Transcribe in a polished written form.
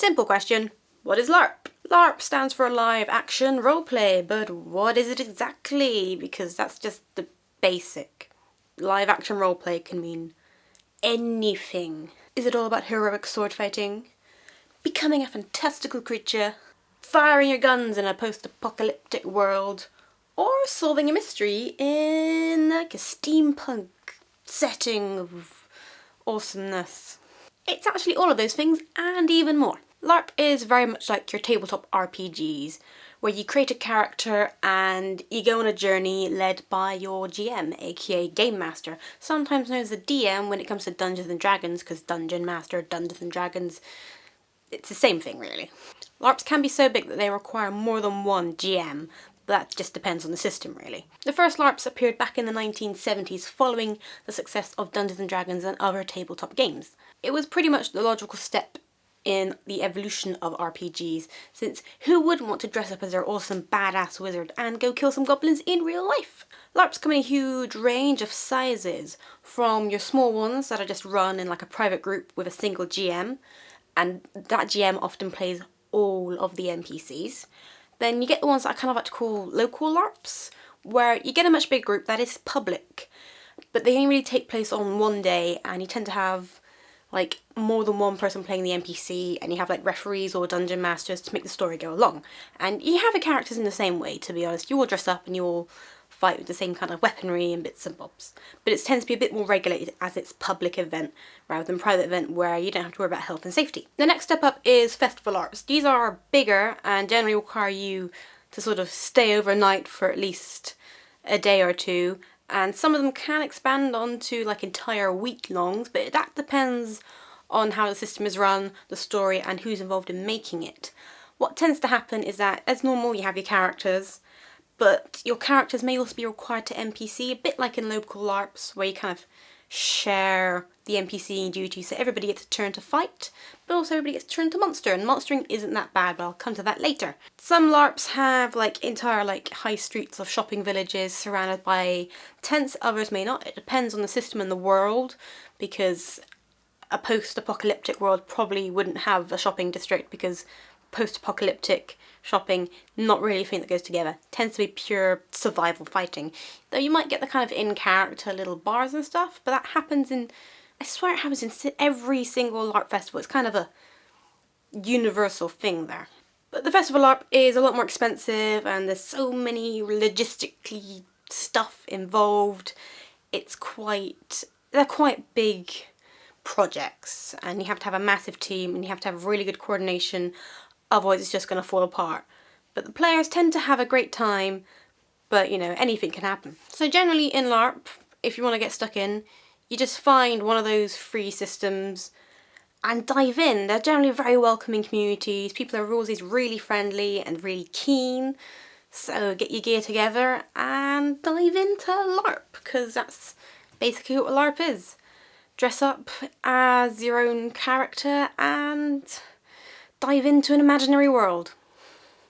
Simple question, what is LARP? LARP stands for live action roleplay, but what is it exactly? Because that's just the basic. Live action roleplay can mean anything. Is it all about heroic sword fighting? Becoming a fantastical creature? Firing your guns in a post-apocalyptic world? Or solving a mystery in like a steampunk setting of awesomeness? It's actually all of those things and even more. LARP is very much like your tabletop RPGs, where you create a character and you go on a journey led by your GM, aka Game Master, sometimes known as the DM when it comes to Dungeons and Dragons, because Dungeon Master, Dungeons and Dragons, it's the same thing really. LARPs can be so big that they require more than one GM, but that just depends on the system really. The first LARPs appeared back in the 1970s following the success of Dungeons and Dragons and other tabletop games. It was pretty much the logical step in the evolution of RPGs, since who wouldn't want to dress up as their awesome badass wizard and go kill some goblins in real life? LARPs come in a huge range of sizes, from your small ones that are just run in like a private group with a single GM, and that GM often plays all of the NPCs. Then you get the ones that I kind of like to call local LARPs, where you get a much bigger group that is public, but they only really take place on one day, and you tend to have like more than one person playing the NPC, and you have like referees or dungeon masters to make the story go along. And you have the characters in the same way, to be honest. You all dress up and you all fight with the same kind of weaponry and bits and bobs. But it tends to be a bit more regulated as it's public event rather than private event where you don't have to worry about health and safety. The next step up is festival LARPs. These are bigger and generally require you to sort of stay overnight for at least a day or two. And some of them can expand onto like entire week-longs, but that depends on how the system is run, the story, and who's involved in making it. What tends to happen is that, as normal, you have your characters, but your characters may also be required to NPC, a bit like in local LARPs, where you kind of share the NPC duties, so everybody gets a turn to fight, but also everybody gets a turn to monster, and monstering isn't that bad, but I'll come to that later. Some LARPs have like entire like high streets of shopping villages surrounded by tents, others may not. It depends on the system and the world, because a post-apocalyptic world probably wouldn't have a shopping district, because post-apocalyptic shopping, not really a thing that goes together. It tends to be pure survival fighting. Though you might get the kind of in-character little bars and stuff, but that happens in, I swear it happens in every single LARP festival. It's kind of a universal thing there. But the festival LARP is a lot more expensive and there's so many logistically stuff involved. They're quite big projects and you have to have a massive team and you have to have really good coordination, otherwise it's just going to fall apart. But the players tend to have a great time, but you know, anything can happen. So generally in LARP, if you want to get stuck in, you just find one of those free systems and dive in. They're generally very welcoming communities, people are always really friendly and really keen, so get your gear together and dive into LARP, because that's basically what LARP is. Dress up as your own character and dive into an imaginary world.